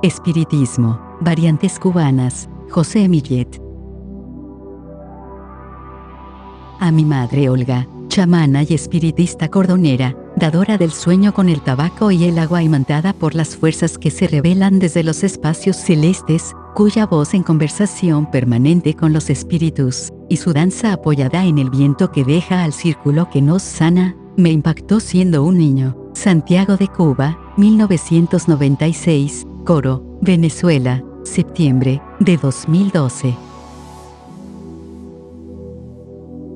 Espiritismo, variantes cubanas, José Millet. A mi madre Olga, chamana y espiritista cordonera, dadora del sueño con el tabaco y el agua imantada por las fuerzas que se revelan desde los espacios celestes, cuya voz en conversación permanente con los espíritus, y su danza apoyada en el viento que deja al círculo que nos sana, me impactó siendo un niño. Santiago de Cuba, 1996, Coro, Venezuela, septiembre, de 2012.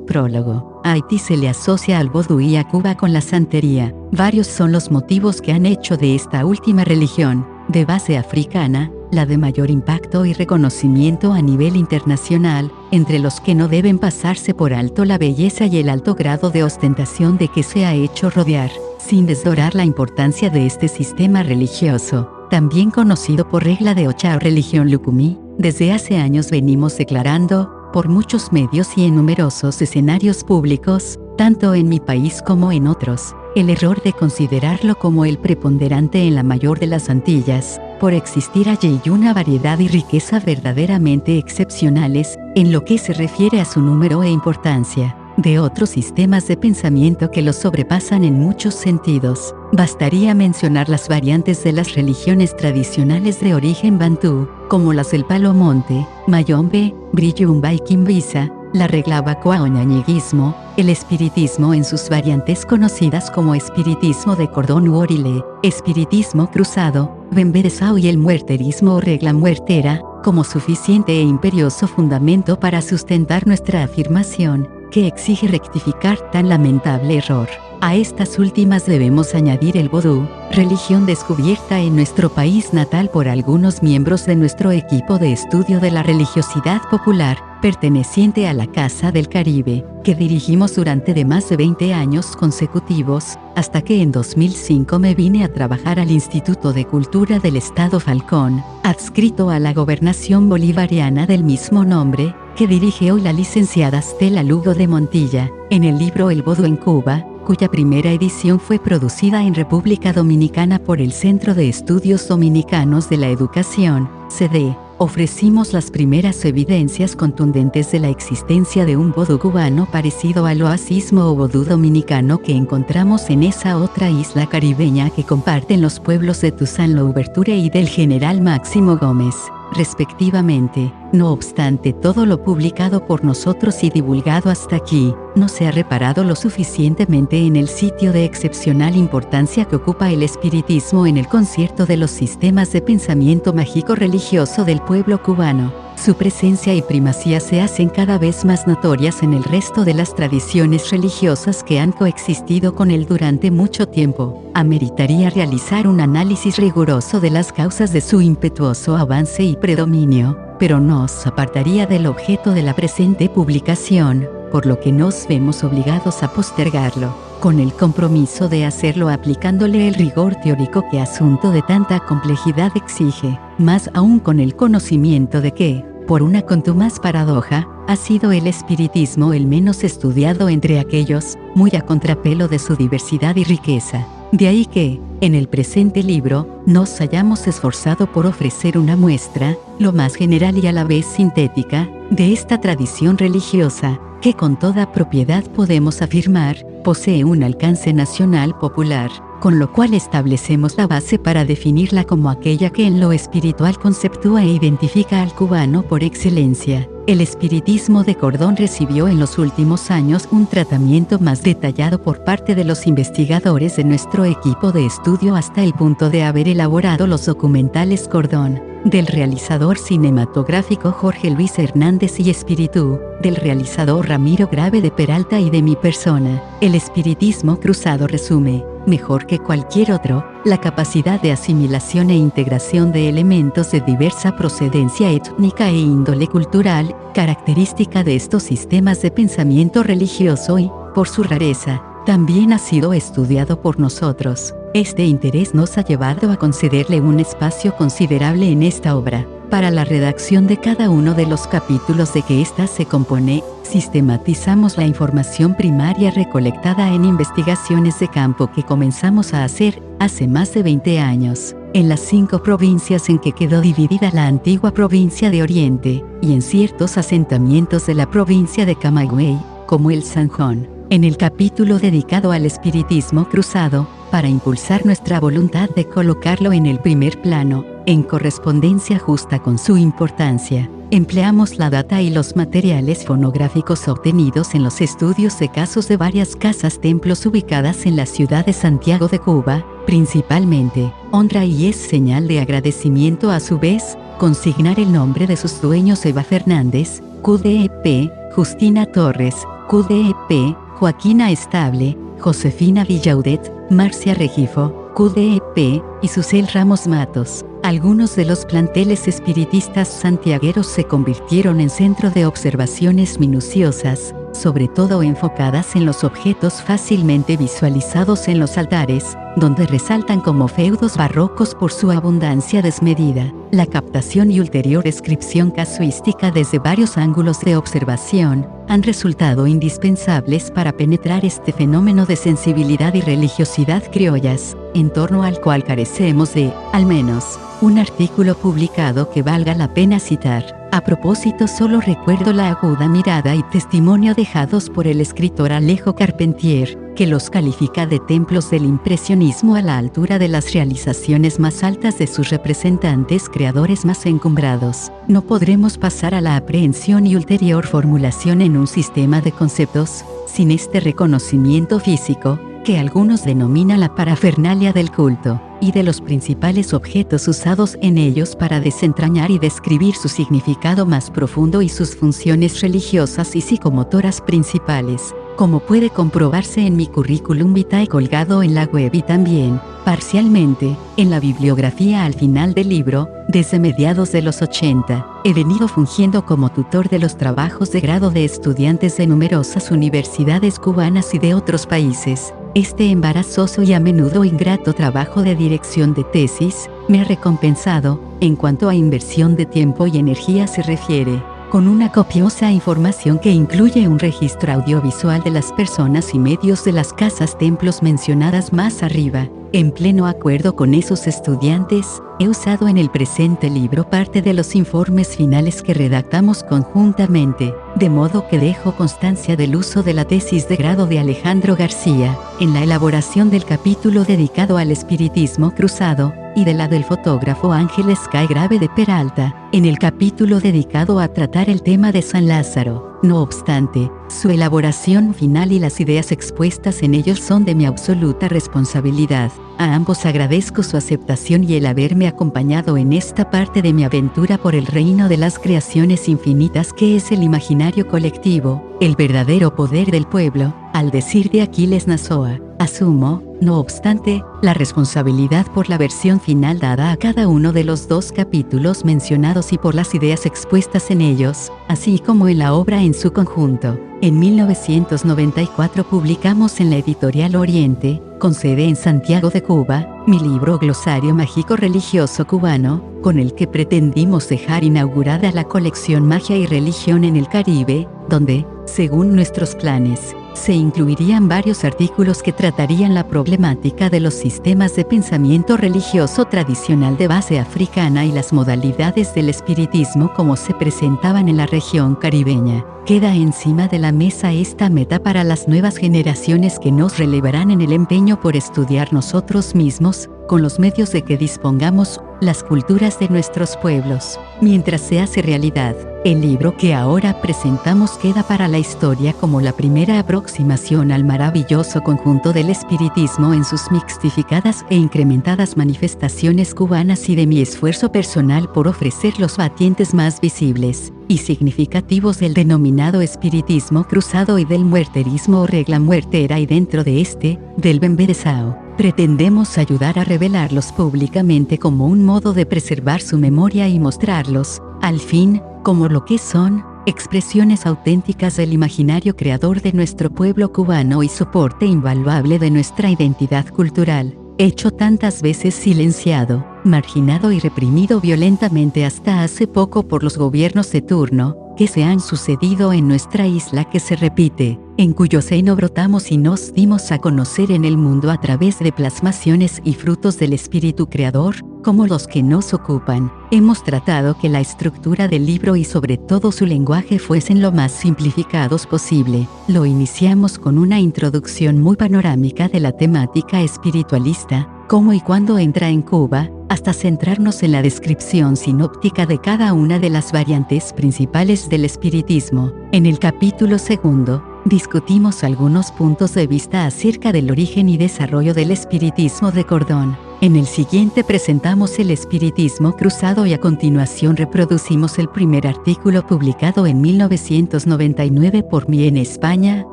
Prólogo. A Haití se le asocia al vodú y a Cuba con la santería. Varios son los motivos que han hecho de esta última religión, de base africana, la de mayor impacto y reconocimiento a nivel internacional, entre los que no deben pasarse por alto la belleza y el alto grado de ostentación de que se ha hecho rodear, sin desdorar la importancia de este sistema religioso, también conocido por regla de Ocha o religión Lucumí. Desde hace años venimos declarando, por muchos medios y en numerosos escenarios públicos, tanto en mi país como en otros, el error de considerarlo como el preponderante en la mayor de las Antillas, por existir allí una variedad y riqueza verdaderamente excepcionales, en lo que se refiere a su número e importancia, de otros sistemas de pensamiento que los sobrepasan en muchos sentidos. Bastaría mencionar las variantes de las religiones tradicionales de origen bantú, como las del Palo Monte, Mayombe, Brillumba y Quimbisa, la Reglabacoa o ñañeguismo, el espiritismo en sus variantes conocidas como espiritismo de cordón u orile, espiritismo cruzado, Bemberesao y el muerterismo o regla muertera, como suficiente e imperioso fundamento para sustentar nuestra afirmación, que exige rectificar tan lamentable error. A estas últimas debemos añadir el vodú, religión descubierta en nuestro país natal por algunos miembros de nuestro equipo de estudio de la religiosidad popular, perteneciente a la Casa del Caribe, que dirigimos durante más de 20 años consecutivos, hasta que en 2005 me vine a trabajar al Instituto de Cultura del Estado Falcón, adscrito a la gobernación bolivariana del mismo nombre, que dirige hoy la licenciada Stella Lugo de Montilla, en el libro El vodú en Cuba, cuya primera edición fue producida en República Dominicana por el Centro de Estudios Dominicanos de la Educación, CD. Ofrecimos las primeras evidencias contundentes de la existencia de un vodú cubano parecido al oasismo o vodú dominicano que encontramos en esa otra isla caribeña que comparten los pueblos de Toussaint Louverture y del General Máximo Gómez, respectivamente. No obstante todo lo publicado por nosotros y divulgado hasta aquí, no se ha reparado lo suficientemente en el sitio de excepcional importancia que ocupa el espiritismo en el concierto de los sistemas de pensamiento mágico religioso del pueblo cubano. Su presencia y primacía se hacen cada vez más notorias en el resto de las tradiciones religiosas que han coexistido con él durante mucho tiempo. Ameritaría realizar un análisis riguroso de las causas de su impetuoso avance y predominio, pero nos apartaría del objeto de la presente publicación, por lo que nos vemos obligados a postergarlo, con el compromiso de hacerlo aplicándole el rigor teórico que asunto de tanta complejidad exige, más aún con el conocimiento de que, por una contumaz paradoja, ha sido el espiritismo el menos estudiado entre aquellos, muy a contrapelo de su diversidad y riqueza. De ahí que, en el presente libro, nos hayamos esforzado por ofrecer una muestra, lo más general y a la vez sintética, de esta tradición religiosa, que con toda propiedad podemos afirmar, posee un alcance nacional popular, con lo cual establecemos la base para definirla como aquella que en lo espiritual conceptúa e identifica al cubano por excelencia. El espiritismo de cordón recibió en los últimos años un tratamiento más detallado por parte de los investigadores de nuestro equipo de estudio hasta el punto de haber elaborado los documentales Cordón, del realizador cinematográfico Jorge Luis Hernández y Espíritu, del realizador Ramiro Grave de Peralta y de mi persona. El espiritismo cruzado resume, mejor que cualquier otro, la capacidad de asimilación e integración de elementos de diversa procedencia étnica e índole cultural, característica de estos sistemas de pensamiento religioso y, por su rareza, también ha sido estudiado por nosotros. Este interés nos ha llevado a concederle un espacio considerable en esta obra. Para la redacción de cada uno de los capítulos de que ésta se compone, sistematizamos la información primaria recolectada en investigaciones de campo que comenzamos a hacer hace más de 20 años. en las 5 provincias en que quedó dividida la antigua provincia de Oriente, y en ciertos asentamientos de la provincia de Camagüey, como el Sanjón. En el capítulo dedicado al espiritismo cruzado, para impulsar nuestra voluntad de colocarlo en el primer plano, en correspondencia justa con su importancia, empleamos la data y los materiales fonográficos obtenidos en los estudios de casos de varias casas-templos ubicadas en la ciudad de Santiago de Cuba, principalmente. Honra y es señal de agradecimiento a su vez, consignar el nombre de sus dueños Eva Fernández, QDEP, Justina Torres, QDEP, Joaquina Estable, Josefina Villaudet, Marcia Regifo, QDEP, y Susel Ramos Matos. Algunos de los planteles espiritistas santiagueros se convirtieron en centro de observaciones minuciosas, sobre todo enfocadas en los objetos fácilmente visualizados en los altares, donde resaltan como feudos barrocos por su abundancia desmedida. La captación y ulterior descripción casuística desde varios ángulos de observación han resultado indispensables para penetrar este fenómeno de sensibilidad y religiosidad criollas, en torno al cual carecemos de, al menos, un artículo publicado que valga la pena citar. A propósito, solo recuerdo la aguda mirada y testimonio dejados por el escritor Alejo Carpentier, que los califica de templos del impresionismo a la altura de las realizaciones más altas de sus representantes creadores más encumbrados. No podremos pasar a la aprehensión y ulterior formulación en un sistema de conceptos, sin este reconocimiento físico, que algunos denominan la parafernalia del culto, y de los principales objetos usados en ellos para desentrañar y describir su significado más profundo y sus funciones religiosas y psicomotoras principales, como puede comprobarse en mi currículum vitae colgado en la web y también, parcialmente, en la bibliografía al final del libro. Desde mediados de los 80, he venido fungiendo como tutor de los trabajos de grado de estudiantes de numerosas universidades cubanas y de otros países. Este embarazoso y a menudo ingrato trabajo de dirección de tesis me ha recompensado, en cuanto a inversión de tiempo y energía se refiere, con una copiosa información que incluye un registro audiovisual de las personas y medios de las casas-templos mencionadas más arriba. En pleno acuerdo con esos estudiantes, he usado en el presente libro parte de los informes finales que redactamos conjuntamente, de modo que dejo constancia del uso de la tesis de grado de Alejandro García, en la elaboración del capítulo dedicado al espiritismo cruzado, y de la del fotógrafo Ángeles Grave de Peralta, en el capítulo dedicado a tratar el tema de San Lázaro. No obstante, su elaboración final y las ideas expuestas en ellos son de mi absoluta responsabilidad. A ambos agradezco su aceptación y el haberme acompañado en esta parte de mi aventura por el reino de las creaciones infinitas que es el imaginario colectivo, el verdadero poder del pueblo, al decir de Aquiles Nazoa. Asumo, no obstante, la responsabilidad por la versión final dada a cada uno de los 2 capítulos mencionados y por las ideas expuestas en ellos, así como en la obra en su conjunto. En 1994 publicamos en la editorial Oriente, con sede en Santiago de Cuba, mi libro Glosario Mágico Religioso Cubano, con el que pretendimos dejar inaugurada la colección Magia y Religión en el Caribe, donde, según nuestros planes, se incluirían varios artículos que tratarían la problemática de los sistemas de pensamiento religioso tradicional de base africana y las modalidades del espiritismo como se presentaban en la región caribeña. Queda encima de la mesa esta meta para las nuevas generaciones que nos relevarán en el empeño por estudiar nosotros mismos, con los medios de que dispongamos, las culturas de nuestros pueblos. Mientras se hace realidad, el libro que ahora presentamos queda para la historia como la primera aproximación al maravilloso conjunto del espiritismo en sus mixtificadas e incrementadas manifestaciones cubanas y de mi esfuerzo personal por ofrecer los batientes más visibles y significativos del denominado espiritismo cruzado y del muerterismo o regla muertera y dentro de este, del Bembe de Sao. Pretendemos ayudar a revelarlos públicamente como un modo de preservar su memoria y mostrarlos, al fin, como lo que son, expresiones auténticas del imaginario creador de nuestro pueblo cubano y soporte invaluable de nuestra identidad cultural, hecho tantas veces silenciado, marginado y reprimido violentamente hasta hace poco por los gobiernos de turno, que se han sucedido en nuestra isla que se repite, en cuyo seno brotamos y nos dimos a conocer en el mundo a través de plasmaciones y frutos del Espíritu Creador, como los que nos ocupan. Hemos tratado que la estructura del libro y sobre todo su lenguaje fuesen lo más simplificados posible. Lo iniciamos con una introducción muy panorámica de la temática espiritualista, cómo y cuándo entra en Cuba, hasta centrarnos en la descripción sinóptica de cada una de las variantes principales del espiritismo. En el capítulo segundo, discutimos algunos puntos de vista acerca del origen y desarrollo del espiritismo de cordón. En el siguiente presentamos el espiritismo cruzado y a continuación reproducimos el primer artículo publicado en 1999 por mí en España,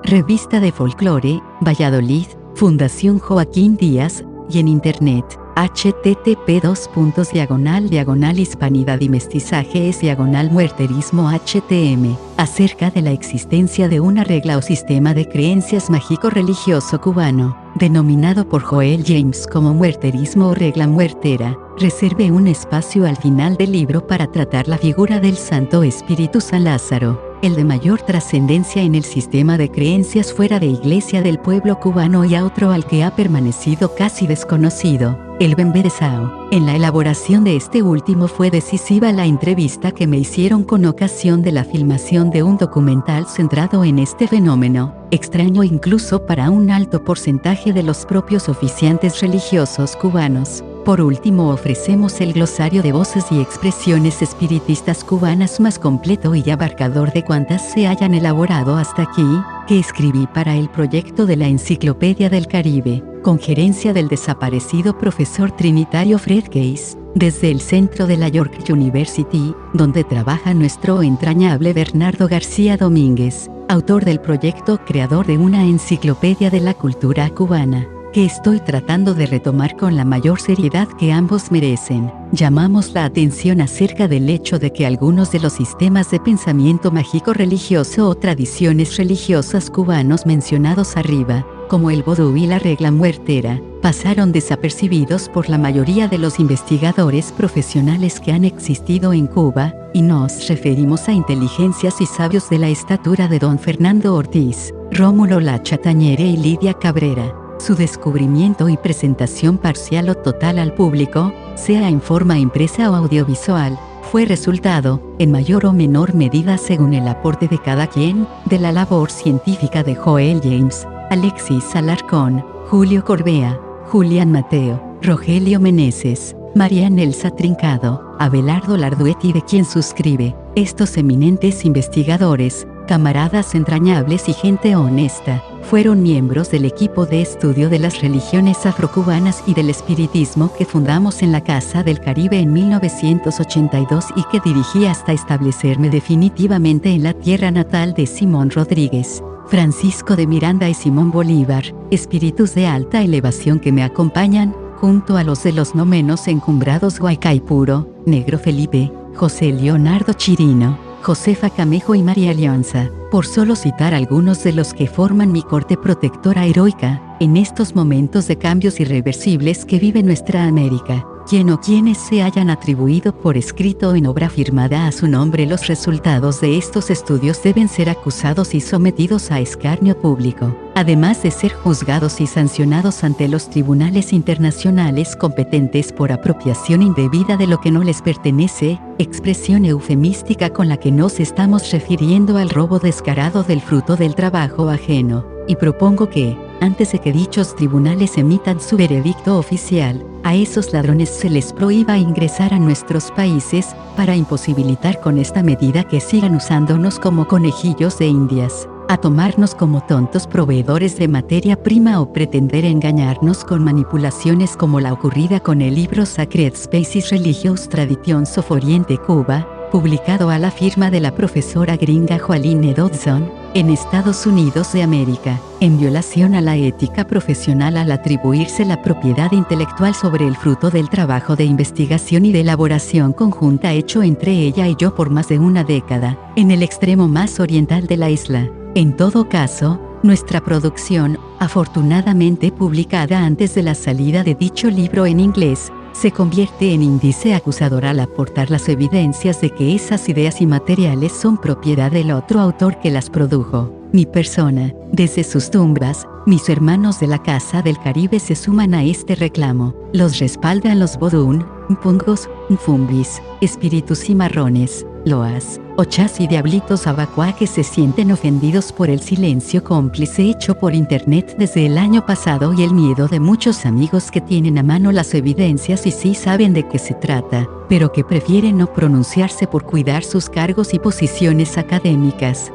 Revista de Folclore, Valladolid, Fundación Joaquín Díaz, y en Internet, http://hispanidad y mestizajes /muerterismo htm, acerca de la existencia de una regla o sistema de creencias mágico-religioso cubano, denominado por Joel James como muerterismo o regla muertera. Reserve un espacio al final del libro para tratar la figura del Santo Espíritu San Lázaro, el de mayor trascendencia en el sistema de creencias fuera de iglesia del pueblo cubano, y a otro al que ha permanecido casi desconocido, el Bemberesao. En la elaboración de este último fue decisiva la entrevista que me hicieron con ocasión de la filmación de un documental centrado en este fenómeno, extraño incluso para un alto porcentaje de los propios oficiantes religiosos cubanos. Por último, ofrecemos el glosario de voces y expresiones espiritistas cubanas más completo y abarcador de cuantas se hayan elaborado hasta aquí, que escribí para el proyecto de la Enciclopedia del Caribe, con gerencia del desaparecido profesor trinitario Fred Case, desde el centro de la York University, donde trabaja nuestro entrañable Bernardo García Domínguez, autor del proyecto creador de una enciclopedia de la cultura cubana, que estoy tratando de retomar con la mayor seriedad que ambos merecen. Llamamos la atención acerca del hecho de que algunos de los sistemas de pensamiento mágico religioso o tradiciones religiosas cubanos mencionados arriba, como el vodú y la regla muertera, pasaron desapercibidos por la mayoría de los investigadores profesionales que han existido en Cuba, y nos referimos a inteligencias y sabios de la estatura de don Fernando Ortiz, Rómulo La Chatañere y Lidia Cabrera. Su descubrimiento y presentación parcial o total al público, sea en forma impresa o audiovisual, fue resultado, en mayor o menor medida según el aporte de cada quien, de la labor científica de Joel James, Alexis Alarcón, Julio Corbea, Julián Mateo, Rogelio Meneses, María Nelsa Trincado, Abelardo Larduetti, de quien suscribe. Estos eminentes investigadores, camaradas entrañables y gente honesta, fueron miembros del equipo de estudio de las religiones afrocubanas y del espiritismo que fundamos en la Casa del Caribe en 1982 y que dirigí hasta establecerme definitivamente en la tierra natal de Simón Rodríguez, Francisco de Miranda y Simón Bolívar, espíritus de alta elevación que me acompañan, junto a los de los no menos encumbrados Guaycaipuro, Negro Felipe, José Leonardo Chirino, Josefa Camejo y María Leonza, por solo citar algunos de los que forman mi corte protectora heroica, en estos momentos de cambios irreversibles que vive nuestra América. Quien o quienes se hayan atribuido por escrito o en obra firmada a su nombre los resultados de estos estudios deben ser acusados y sometidos a escarnio público, además de ser juzgados y sancionados ante los tribunales internacionales competentes por apropiación indebida de lo que no les pertenece, expresión eufemística con la que nos estamos refiriendo al robo descarado del fruto del trabajo ajeno. Y propongo que, antes de que dichos tribunales emitan su veredicto oficial, a esos ladrones se les prohíba ingresar a nuestros países, para imposibilitar con esta medida que sigan usándonos como conejillos de indias, a tomarnos como tontos proveedores de materia prima o pretender engañarnos con manipulaciones como la ocurrida con el libro Sacred Spaces Religious Traditions of Oriente Cuba, publicado a la firma de la profesora gringa Joaline Dodson, en Estados Unidos de América, en violación a la ética profesional al atribuirse la propiedad intelectual sobre el fruto del trabajo de investigación y de elaboración conjunta hecho entre ella y yo por más de una década, en el extremo más oriental de la isla. En todo caso, nuestra producción, afortunadamente publicada antes de la salida de dicho libro en inglés, se convierte en índice acusador al aportar las evidencias de que esas ideas y materiales son propiedad del otro autor que las produjo. mi persona. Desde sus tumbas, mis hermanos de la Casa del Caribe se suman a este reclamo. Los respaldan los Vodun, Mpungos, Mfumbis, espíritus cimarrones, loas, ochas y diablitos abacuá que se sienten ofendidos por el silencio cómplice hecho por internet desde el año pasado y el miedo de muchos amigos que tienen a mano las evidencias y sí saben de qué se trata, pero que prefieren no pronunciarse por cuidar sus cargos y posiciones académicas.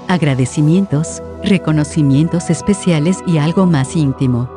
Agradecimientos, reconocimientos especiales y algo más íntimo.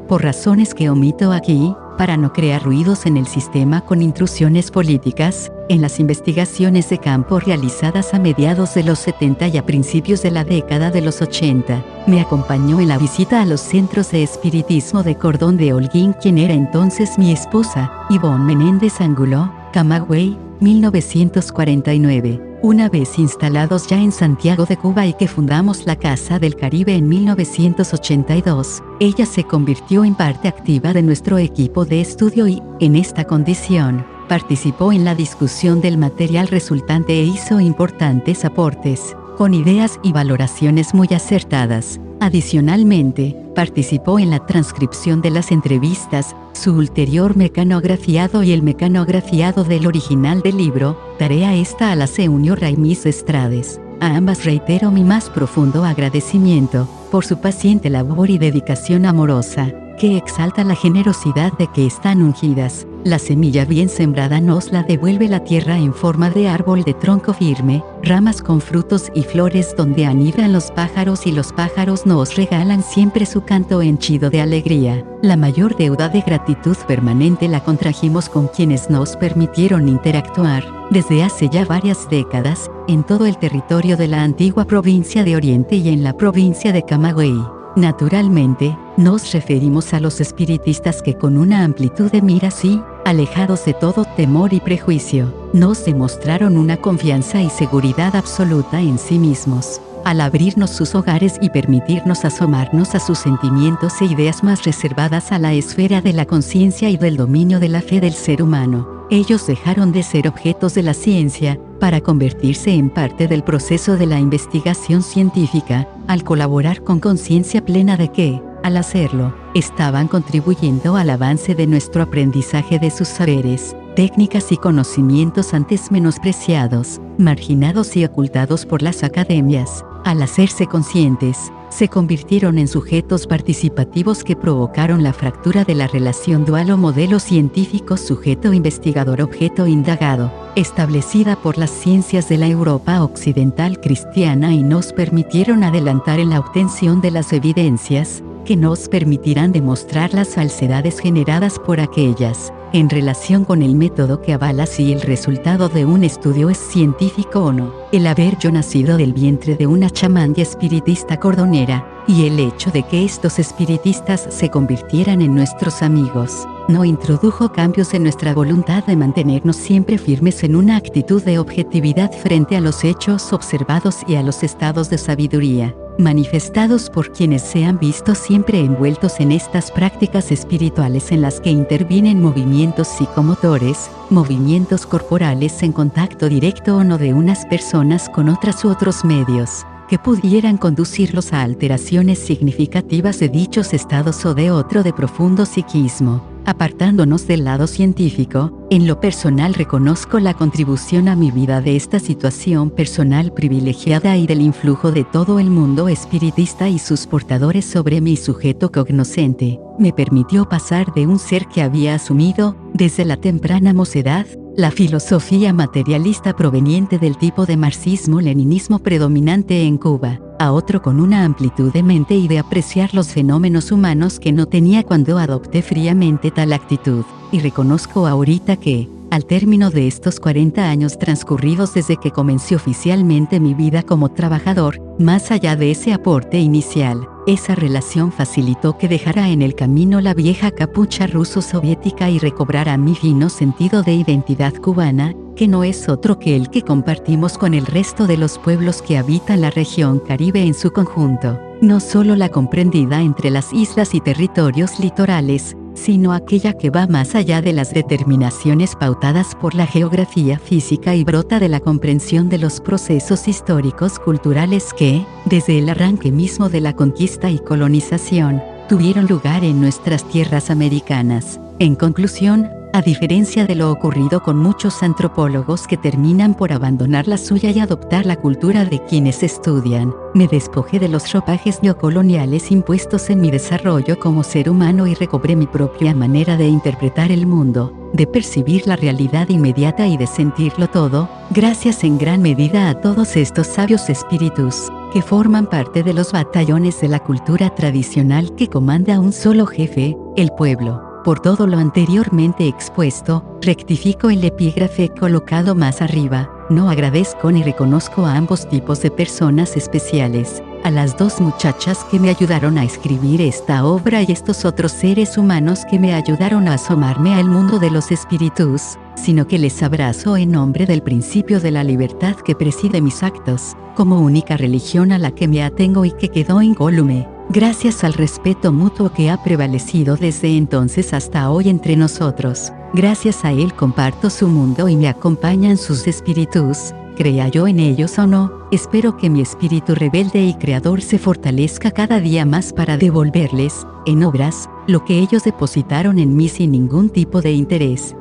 Por razones que omito aquí, para no crear ruidos en el sistema con intrusiones políticas, en las investigaciones de campo realizadas a mediados de los 70 y a principios de la década de los 80, me acompañó en la visita a los centros de espiritismo de Cordón de Holguín quien era entonces mi esposa, Ivonne Menéndez Angulo, Camagüey, 1949. Una vez instalados ya en Santiago de Cuba y que fundamos la Casa del Caribe en 1982, ella se convirtió en parte activa de nuestro equipo de estudio y, en esta condición, participó en la discusión del material resultante e hizo importantes aportes, con ideas y valoraciones muy acertadas. Adicionalmente, participó en la transcripción de las entrevistas, su ulterior mecanografiado y el mecanografiado del original del libro. Tarea esta a la se unió Raimis Estrades. A ambas reitero mi más profundo agradecimiento por su paciente labor y dedicación amorosa, que exalta la generosidad de que están ungidas. La semilla bien sembrada nos la devuelve la tierra en forma de árbol de tronco firme, ramas con frutos y flores donde anidan los pájaros y los pájaros nos regalan siempre su canto henchido de alegría. La mayor deuda de gratitud permanente la contrajimos con quienes nos permitieron interactuar, desde hace ya varias décadas, en todo el territorio de la antigua provincia de Oriente y en la provincia de Camagüey. Naturalmente, nos referimos a los espiritistas que con una amplitud de miras y, alejados de todo temor y prejuicio, nos demostraron una confianza y seguridad absoluta en sí mismos, al abrirnos sus hogares y permitirnos asomarnos a sus sentimientos e ideas más reservadas a la esfera de la conciencia y del dominio de la fe del ser humano. Ellos dejaron de ser objetos de la ciencia, para convertirse en parte del proceso de la investigación científica, al colaborar con conciencia plena de que, al hacerlo, estaban contribuyendo al avance de nuestro aprendizaje de sus saberes, técnicas y conocimientos antes menospreciados, marginados y ocultados por las academias. Al hacerse conscientes, se convirtieron en sujetos participativos que provocaron la fractura de la relación dual o modelo científico sujeto-investigador-objeto indagado, establecida por las ciencias de la Europa occidental cristiana y nos permitieron adelantar en la obtención de las evidencias, que nos permitirán demostrar las falsedades generadas por aquellas, en relación con el método que avala si el resultado de un estudio es científico o no. El haber yo nacido del vientre de una chamán y espiritista cordonera, y el hecho de que estos espiritistas se convirtieran en nuestros amigos, no introdujo cambios en nuestra voluntad de mantenernos siempre firmes en una actitud de objetividad frente a los hechos observados y a los estados de sabiduría, manifestados por quienes se han visto siempre envueltos en estas prácticas espirituales en las que intervienen movimientos psicomotores, movimientos corporales en contacto directo o no de unas personas con otras u otros medios, que pudieran conducirlos a alteraciones significativas de dichos estados o de otro de profundo psiquismo. Apartándonos del lado científico, en lo personal reconozco la contribución a mi vida de esta situación personal privilegiada y del influjo de todo el mundo espiritista y sus portadores sobre mi sujeto cognoscente. Me permitió pasar de un ser que había asumido, desde la temprana mocedad, la filosofía materialista proveniente del tipo de marxismo-leninismo predominante en Cuba, a otro con una amplitud de mente y de apreciar los fenómenos humanos que no tenía cuando adopté fríamente tal actitud. Y reconozco ahorita que, al término de estos 40 años transcurridos desde que comencé oficialmente mi vida como trabajador, más allá de ese aporte inicial, esa relación facilitó que dejara en el camino la vieja capucha ruso-soviética y recobrara mi fino sentido de identidad cubana, que no es otro que el que compartimos con el resto de los pueblos que habitan la región Caribe en su conjunto, no solo la comprendida entre las islas y territorios litorales, sino aquella que va más allá de las determinaciones pautadas por la geografía física y brota de la comprensión de los procesos históricos culturales que, desde el arranque mismo de la conquista y colonización, tuvieron lugar en nuestras tierras americanas. En conclusión, a diferencia de lo ocurrido con muchos antropólogos que terminan por abandonar la suya y adoptar la cultura de quienes estudian, me despojé de los ropajes neocoloniales impuestos en mi desarrollo como ser humano y recobré mi propia manera de interpretar el mundo, de percibir la realidad inmediata y de sentirlo todo, gracias en gran medida a todos estos sabios espíritus, que forman parte de los batallones de la cultura tradicional que comanda un solo jefe, el pueblo. Por todo lo anteriormente expuesto, rectifico el epígrafe colocado más arriba. No agradezco ni reconozco a ambos tipos de personas especiales, a las dos muchachas que me ayudaron a escribir esta obra y estos otros seres humanos que me ayudaron a asomarme al mundo de los espíritus, sino que les abrazo en nombre del principio de la libertad que preside mis actos, como única religión a la que me atengo y que quedó incólume, gracias al respeto mutuo que ha prevalecido desde entonces hasta hoy entre nosotros. Gracias a él comparto su mundo y me acompañan sus espíritus, crea yo en ellos o no. Espero que mi espíritu rebelde y creador se fortalezca cada día más para devolverles, en obras, lo que ellos depositaron en mí sin ningún tipo de interés.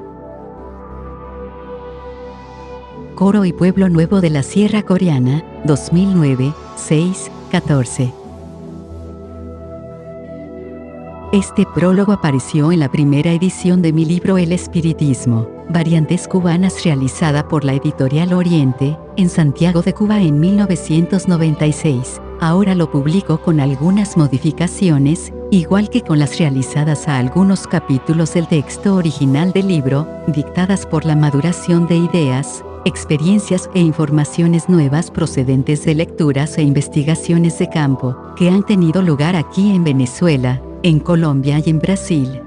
Coro y Pueblo Nuevo de la Sierra Coreana, 2009, 6-14. Este prólogo apareció en la primera edición de mi libro El Espiritismo, Variantes Cubanas, realizada por la editorial Oriente, en Santiago de Cuba en 1996. Ahora lo publico con algunas modificaciones, igual que con las realizadas a algunos capítulos del texto original del libro, dictadas por la maduración de ideas, experiencias e informaciones nuevas procedentes de lecturas e investigaciones de campo, que han tenido lugar aquí en Venezuela, en Colombia y en Brasil.